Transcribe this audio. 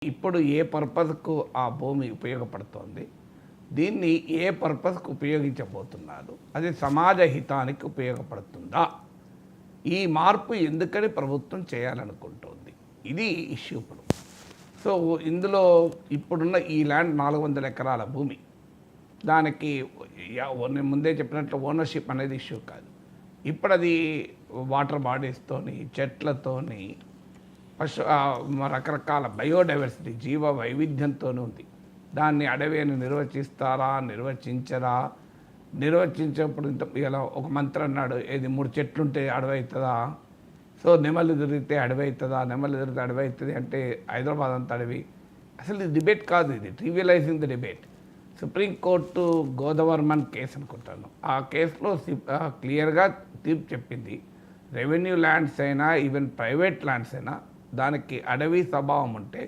ఇప్పుడు ఏ పర్పస్కు ఆ భూమి ఉపయోగపడుతోంది, దీన్ని ఏ పర్పస్కు ఉపయోగించబోతున్నారు, అది సమాజ హితానికి ఉపయోగపడుతుందా, ఈ మార్పు ఎందుకని ప్రభుత్వం చేయాలనుకుంటోంది, ఇది ఇష్యూ ఇప్పుడు. సో ఇందులో ఇప్పుడున్న ఈ ల్యాండ్ 400 ఎకరాల భూమి, దానికి నేను ముందే చెప్పినట్లు ఓనర్షిప్ అనేది ఇష్యూ కాదు. ఇప్పుడు అది వాటర్ బాడీస్తోని, చెట్లతోని, రకరకాల బయోడైవర్సిటీ, జీవ వైవిధ్యంతో ఉంది. దాన్ని అడవి అని నిర్వచిస్తారా, నిర్వచించరా? నిర్వచించేప్పుడు ఇలా ఒక మంత్రి అన్నాడు, ఏది 3 చెట్లుంటే అడవి అవుతుందా, సో నెమలి తిరిగితే అడవి అవుతుందా, నెమలి తిరిగితే అడవి అవుతుంది అంటే హైదరాబాద్ అంతా అడవి. అసలు ఇది డిబేట్ కాదు, ఇది ట్రివియలైజింగ్ the debate. Supreme court Godavarman case అనుకుంటాను, ఆ కేసులో క్లియర్గా తీర్పు చెప్పింది, రెవెన్యూ ల్యాండ్స్ అయినా ఈవెన్ ప్రైవేట్ ల్యాండ్స్ అయినా దానికి అడవి స్వభావం ఉంటే